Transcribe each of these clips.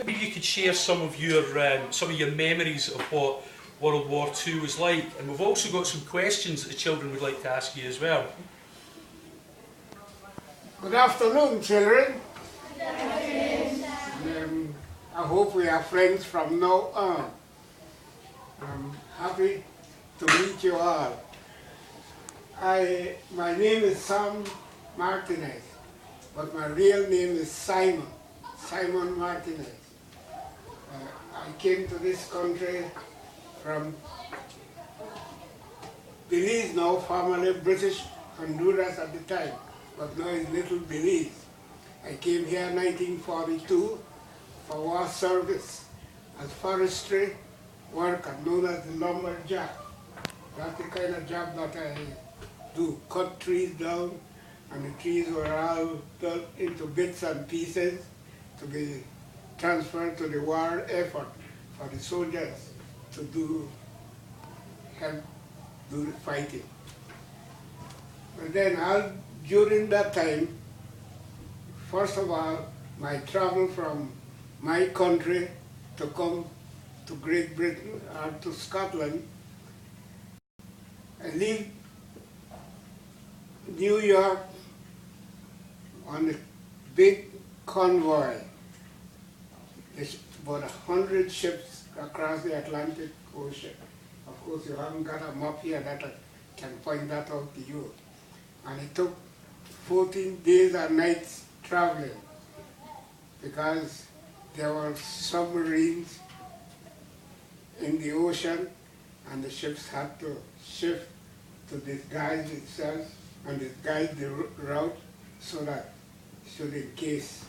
maybe you could share some of your memories of what World War II was like, and we've also got some questions that the children would like to ask you as well. Good afternoon, children. I hope we are friends from now on. I'm happy to meet you all. My name is Sam Martinez, but my real name is Simon Martinez. I came to this country from Belize now, formerly British Honduras at the time, but now it's Little Belize. I came here in 1942 for war service as forestry worker known as the lumberjack. That's the kind of job that I do, cut trees down, and the trees were all done into bits and pieces to be transferred to the war effort for the soldiers to help do the fighting. But then during that time, first of all, my travel from my country to come to Great Britain or to Scotland, I leave New York on a big convoy. There's about 100 ships across the Atlantic Ocean. Of course, you haven't got a map here that I can point that out to you. And it took 14 days and nights traveling because there were submarines in the ocean and the ships had to shift to disguise itself and disguise the route so that should in case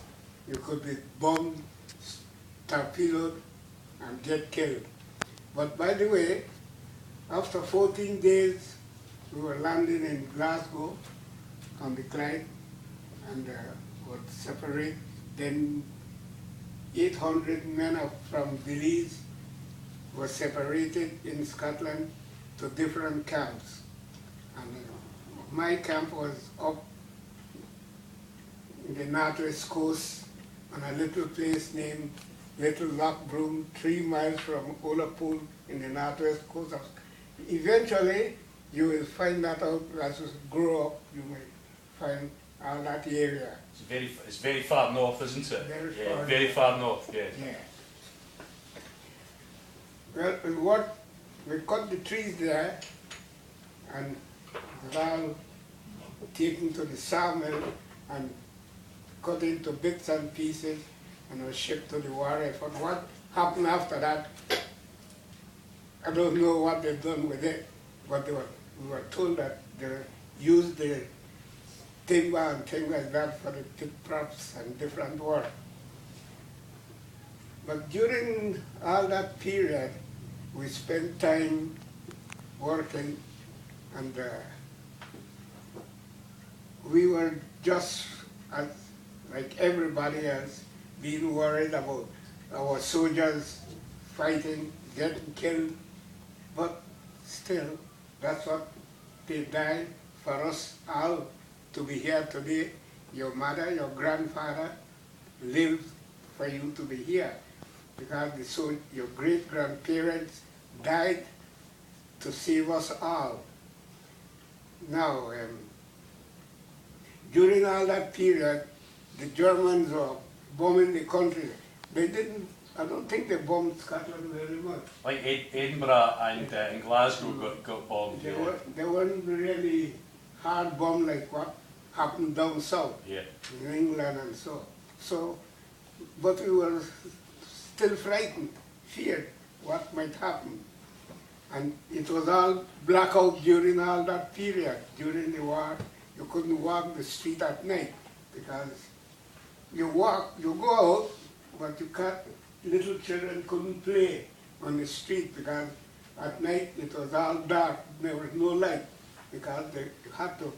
you could be bombed, torpedoed and get killed. But by the way, after 14 days we were landing in Glasgow on the Clyde and would separate. Then 800 men from Belize were separated in Scotland to different camps. And my camp was up in the northwest coast on a little place named Little Lochbroom, 3 miles from Ullapool in the northwest coast. Eventually, you will find that out as you grow up. You may find all that area. It's very far north, isn't it? Very far north. Yeah. Well, we cut the trees there, and it was all taken to the sawmill and cut into bits and pieces and was shipped to the war effort. What happened after that, I don't know what they've done with it, but we were told that they used the timber and things like that for the pit props and different work. But during all that period, we spent time working, and we were just, like everybody else, being worried about our soldiers fighting, getting killed. But still, that's what they died for us all to be here today. Your mother, your grandfather lived for you to be here because your great-grandparents died to save us all. Now, during all that period, the Germans were bombing the country. I don't think they bombed Scotland very much. Like Edinburgh and Glasgow got bombed. They weren't really hard bombed like what happened down south, in England and so. But we were still frightened, feared what might happen. And it was all blackout during all that period. During the war, you couldn't walk the street at night because you go out, but you can't. Little children couldn't play on the street because at night it was all dark. There was no light because they had to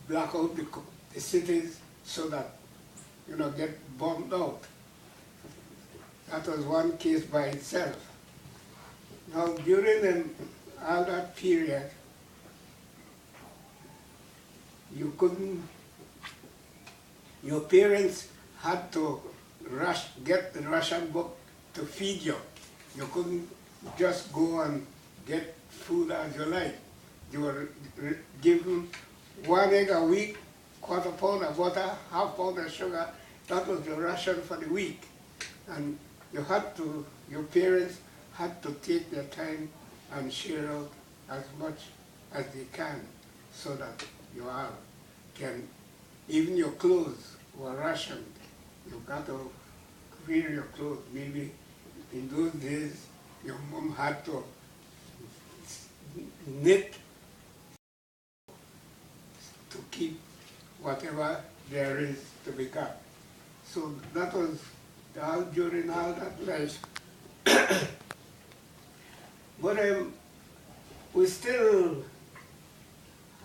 block out the cities so that get bombed out. That was one case by itself. Now during all that period, your parents had to get the Russian book to feed you. You couldn't just go and get food as you like. You were given 1 egg a week, quarter pound of butter, half pound of sugar. That was your ration for the week. And you had to, your parents had to take their time and share out as much as they can so that you all can, even your clothes were rationed. You got to wear your clothes. Maybe in those days, your mom had to knit to keep whatever there is to be got. So that was all during all that life. But we still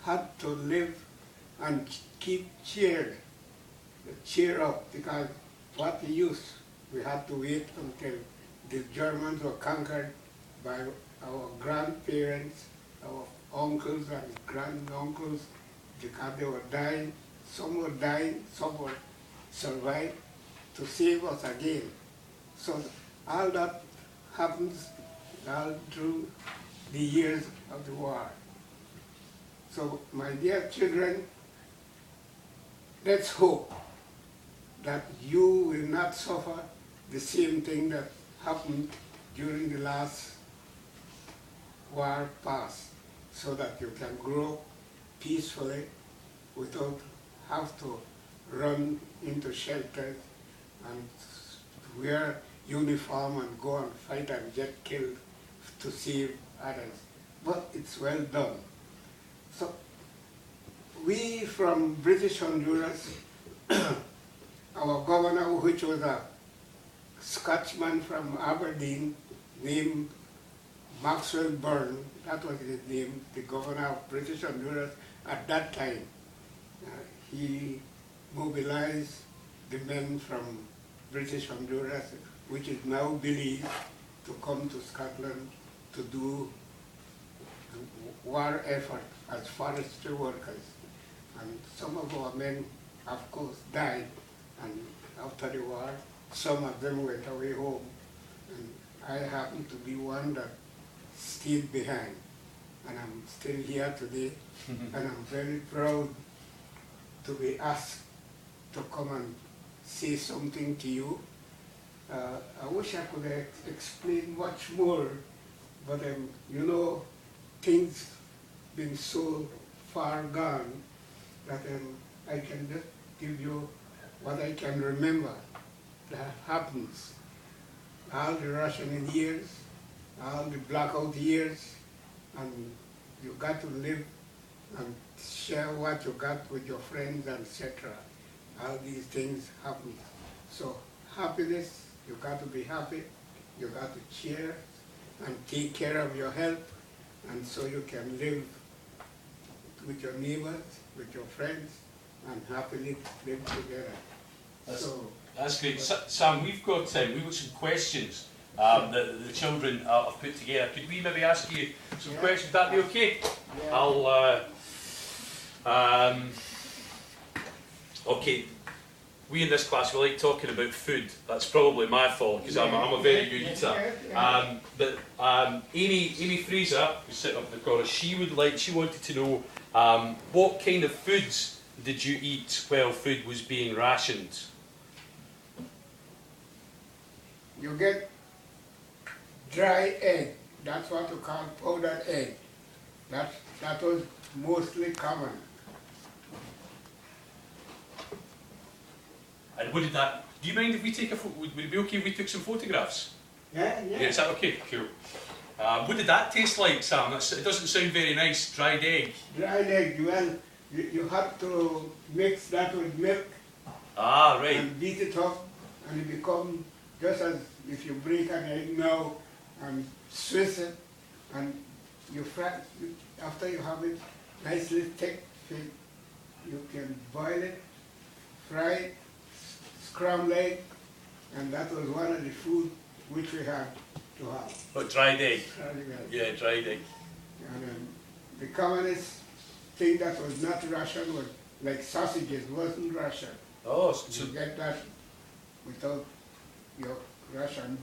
had to live and keep cheer up, because what use? We had to wait until the Germans were conquered by our grandparents, our uncles and granduncles, because they were dying. Some were dying, some were survived to save us again. So all that happens all through the years of the war. So my dear children, let's hope that you will not suffer the same thing that happened during the last war past, so that you can grow peacefully without have to run into shelters and wear uniform and go and fight and get killed to save others. But it's well done. So we from British Honduras, our governor, which was a Scotchman from Aberdeen, named Maxwell Byrne, that was his name, the governor of British Honduras at that time. He mobilized the men from British Honduras, which is now believed to come to Scotland to do the war effort as forestry workers. And some of our men, of course, died, and after the war, some of them went away home. And I happen to be one that stayed behind. And I'm still here today, and I'm very proud to be asked to come and say something to you. I wish I could explain much more, but you know, things been so far gone that I can just give you what I can remember that happens. All the rationing years, all the blackout years, and you got to live and share what you got with your friends, etc. All these things happen. So happiness, you got to be happy, you got to cheer and take care of your health, and so you can live with your neighbors, with your friends, and happily live together. That's great. Sam, we've got some questions that the children have put together. Could we maybe ask you some questions? Would that be okay? Yeah. Okay. We in this class, we like talking about food. That's probably my fault, because I'm a very good eater. But Amy Fraser, who's sitting up in the corner, she wanted to know what kind of foods did you eat while food was being rationed? You get dry egg. That's what you call powdered egg. That was mostly common. And what did that? Do you mind if we take would it be okay if we took some photographs? Yeah. Yeah, is that okay? Cool. What did that taste like, Sam? It doesn't sound very nice. Dried egg. Dried egg. Well, you have to mix that with milk. Ah, right. And beat it up, and it becomes just as if you break an egg now and Swiss it, and you fry. After you have it nicely thick, you can boil it, fry it, scramble it, and that was one of the food which we had to have. But dried egg? Dried egg. Yeah, dried egg. And the commonest thing that was not Russian was like sausages, wasn't Russian. Oh, so you get that without your Russian